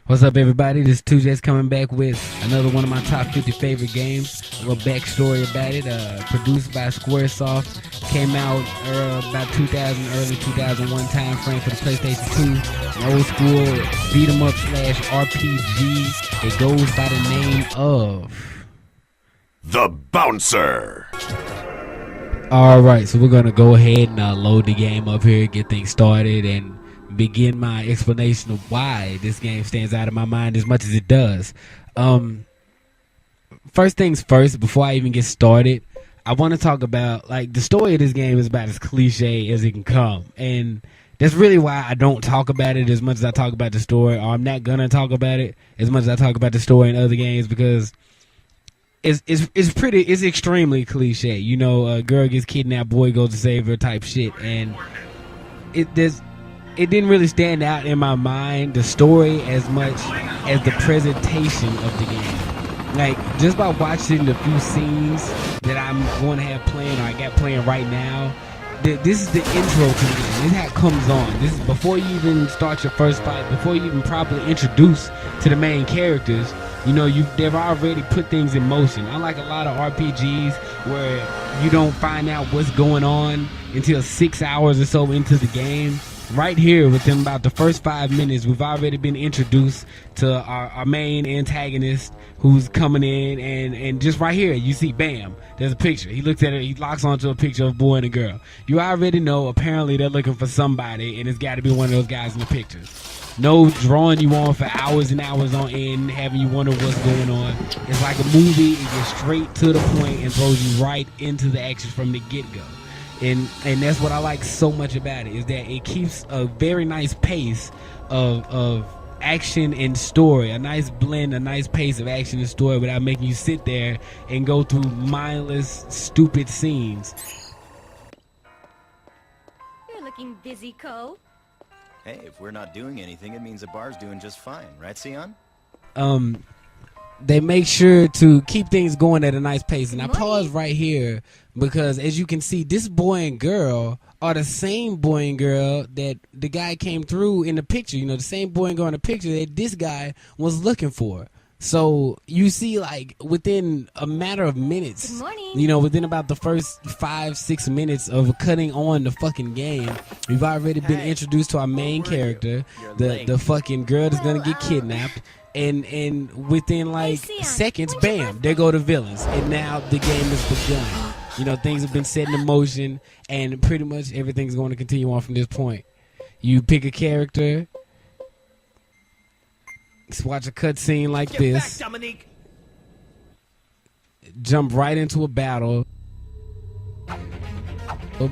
What's up, everybody? This is 2J's coming back with another one of my top 50 favorite games. A little backstory about it. Produced by Squaresoft. Came out about 2000, early 2001 time frame for the PlayStation 2. An old school beat 'em up slash RPG. It goes by the name of The Bouncer. Alright, so we're going to go ahead and load the game up here, get things started, and begin my explanation of why this game stands out of my mind as much as it does. First things first, before I even get started, I want to talk about, like, the story of this game is about as cliche as it can come. And that's really why I don't talk about it as much as I talk about the story, or I'm not going to talk about it as much as I talk about the story in other games, because it's extremely cliche. You know, a girl gets kidnapped, boy goes to save her type shit, and it didn't really stand out in my mind, the story, as much as the presentation of the game. Like, just by watching the few scenes that I'm going to have playing, or I got playing right now, this is the intro to the game. This is how it comes on. This is before you even start your first fight, before you even properly introduce to the main characters. You know, they've already put things in motion. Unlike a lot of RPGs where you don't find out what's going on until 6 hours or so into the game. Right here, within about the first 5 minutes, we've already been introduced to our main antagonist who's coming in, and just right here, you see, bam, there's a picture. He looks at it, he locks onto a picture of a boy and a girl. You already know, apparently, they're looking for somebody, and it's got to be one of those guys in the picture. No drawing you on for hours and hours on end, having you wonder what's going on. It's like a movie. It gets straight to the point and throws you right into the action from the get-go. And that's what I like so much about it, is that it keeps a very nice pace of action and story, a nice blend, a nice pace of action and story without making you sit there and go through mindless, stupid scenes. You're looking busy, Cole. Hey, if we're not doing anything, it means the bar's doing just fine, right, Sion? They make sure to keep things going at a nice pace. And I pause right here because, as you can see, this boy and girl are the same boy and girl that the guy came through in the picture. You know, the same boy and girl in the picture that this guy was looking for. So you see, like, within a matter of minutes, you know, within about the first 5-6 minutes of cutting on the fucking game, we've already been introduced to our main character, the fucking girl that's gonna get kidnapped. And within like seconds, bam, there go the villains, and now the game has begun. You know, things have been set in motion, and pretty much everything's going to continue on from this point. You pick a character, watch a cutscene like this, jump right into a battle,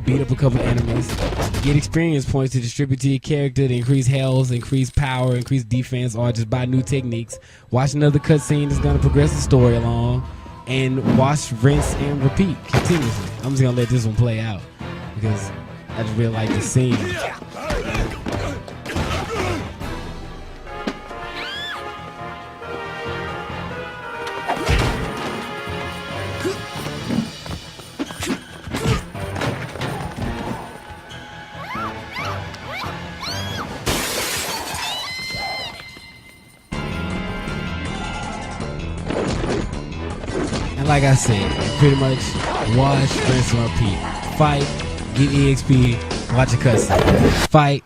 beat up a couple enemies, get experience points to distribute to your character to increase health, increase power, increase defense, or just buy new techniques. Watch another cutscene that's going to progress the story along, and watch, rinse, and repeat continuously. I'm just going to let this one play out because I just really like the scene. Like I said, pretty much wash, rinse, and repeat. Fight, get EXP, watch a cutscene. Fight,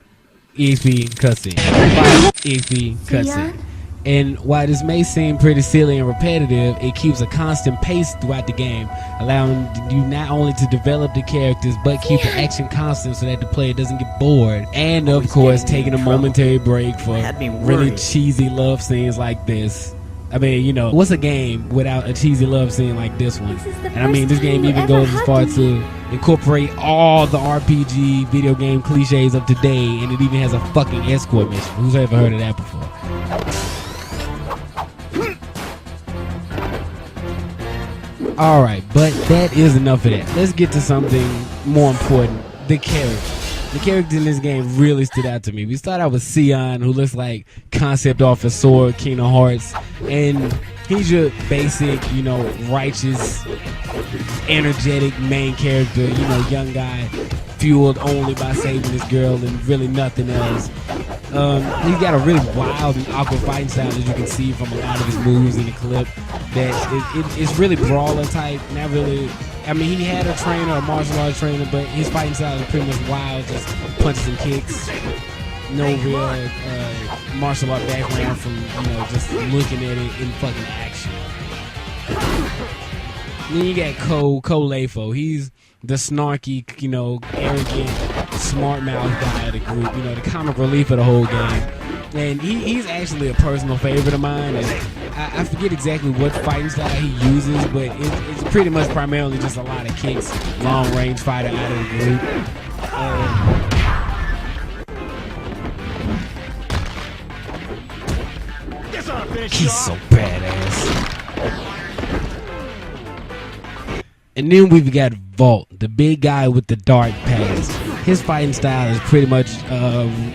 EXP, cutscene. Fight, EXP, cutscene. And while this may seem pretty silly and repetitive, it keeps a constant pace throughout the game, allowing you not only to develop the characters, but keep the action constant so that the player doesn't get bored. And of course, taking a momentary break for really cheesy love scenes like this. I mean, you know, what's a game without a cheesy love scene like this one? And I mean, this game even goes as far to incorporate all the RPG video game cliches of today, and it even has a fucking escort mission. Who's ever heard of that before? Alright, but that is enough of that. Let's get to something more important. The character. The character in this game really stood out to me. We start out with Sion, who looks like concept off of Sword, Kingdom Hearts, and he's your basic, you know, righteous, energetic main character, you know, young guy, fueled only by saving this girl and really nothing else. He's got a really wild and awkward fighting style, as you can see from a lot of his moves in the clip. That it's really brawler type. Not really. I mean, he had a trainer, a martial arts trainer, but his fighting style is pretty much wild, just punches and kicks. No real martial art background from just looking at it in fucking action. Then you got Ko Lefo. He's the snarky, arrogant, smart mouth guy of the group. The comic relief of the whole game. And he's actually a personal favorite of mine. And I forget exactly what fighting style he uses, but it's pretty much primarily just a lot of kicks, long range fighter out of the group. He's so badass. And then we've got Vault, the big guy with the dark past. His fighting style is pretty much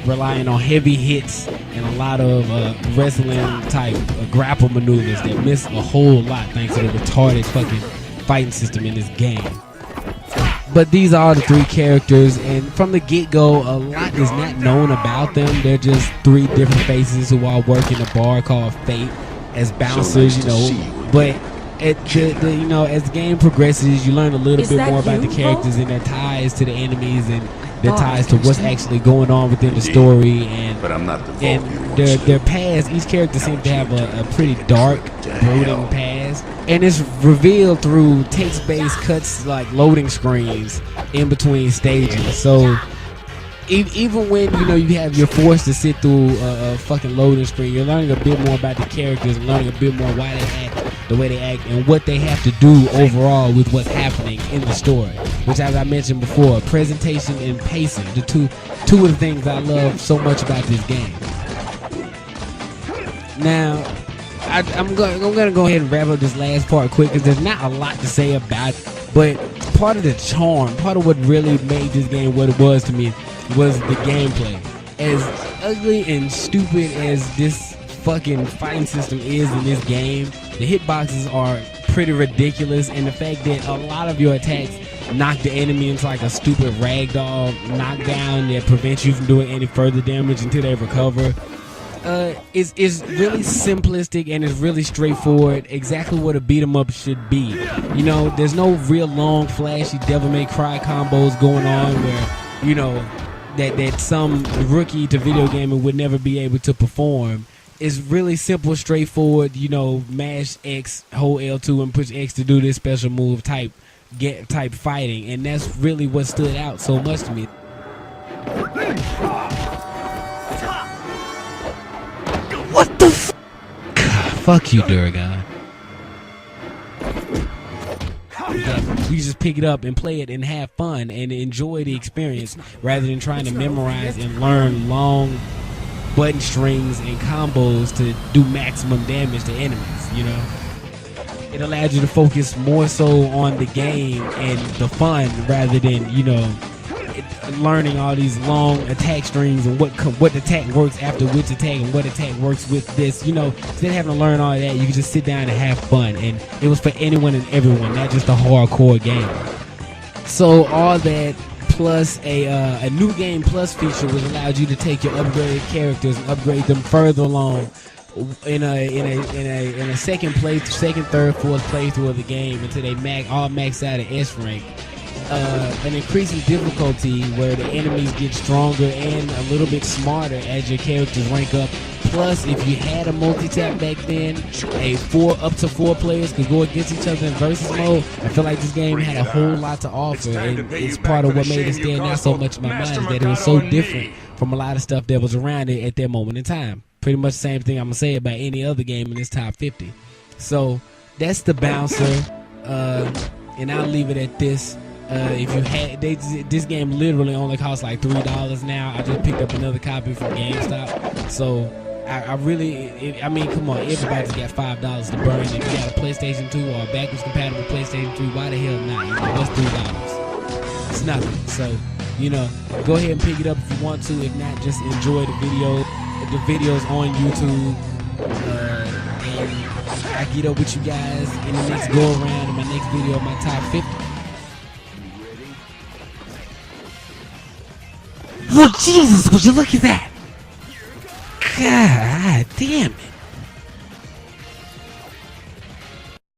relying on heavy hits and a lot of wrestling type grapple maneuvers that miss a whole lot thanks to the retarded fucking fighting system in this game. But these are the three characters, and from the get-go, a lot is not known about them. They're just three different faces who all work in a bar called Fate as bouncers, But as the game progresses, you learn a little bit more about the characters and their ties to the enemies and their ties to what's actually going on within the story and their past. Each character seems to have a pretty dark, brooding past, and it's revealed through text-based cuts like loading screens in between stages. So even when you're forced to sit through a fucking loading screen, you're learning a bit more about the characters and learning a bit more why they act the way they act and what they have to do overall with what's happening in the story. Which, as I mentioned before, presentation and pacing, the two of the things I love so much about this game. Now, I'm gonna go ahead and wrap up this last part quick because there's not a lot to say about it. But part of the charm, part of what really made this game what it was to me, was the gameplay. As ugly and stupid as this fucking fighting system is in this game, the hitboxes are pretty ridiculous, and the fact that a lot of your attacks knock the enemy into like a stupid ragdoll knockdown that prevents you from doing any further damage until they recover is really simplistic and is really straightforward, exactly what a beat 'em up should be. There's no real long flashy devil may cry combos going on where that some rookie to video gaming would never be able to perform. It's really simple, straightforward, mash X, hold L2 and push X to do this special move type fighting, and that's really what stood out so much to me. What the f***? God, fuck you, Durgan. You just pick it up and play it and have fun and enjoy the experience rather than trying to memorize and learn long button strings and combos to do maximum damage to enemies. It allows you to focus more so on the game and the fun rather than learning all these long attack strings and what attack works after which attack and what attack works with this. Instead of having to learn all that, you can just sit down and have fun, and it was for anyone and everyone, not just a hardcore game. So all that plus a new game plus feature which allowed you to take your upgraded characters and upgrade them further along in a second, third, fourth playthrough of the game until they all max out at S rank. An increasing difficulty where the enemies get stronger and a little bit smarter as your characters rank up. Plus, if you had a multi-tap back then, up to four players could go against each other in versus mode. I feel like this game had a whole lot to offer, and it's part of what made it stand out so much in my mind, is that it was so different from a lot of stuff that was around it at that moment in time. Pretty much the same thing I'm gonna say about any other game in this top 50. So that's the Bouncer, and I'll leave it at this. If you had this game literally only costs like $3 now. I just picked up another copy from GameStop, so I mean, come on, everybody's got $5 to burn. If you got a PlayStation 2 or a backwards compatible PlayStation 3, why the hell not? What's $3? It's nothing. So go ahead and pick it up if you want to. If not, just enjoy the video. The videos on YouTube, and I get up with you guys in the next go around in my next video of my top 50. Look, Jesus, would you look at that? God damn it.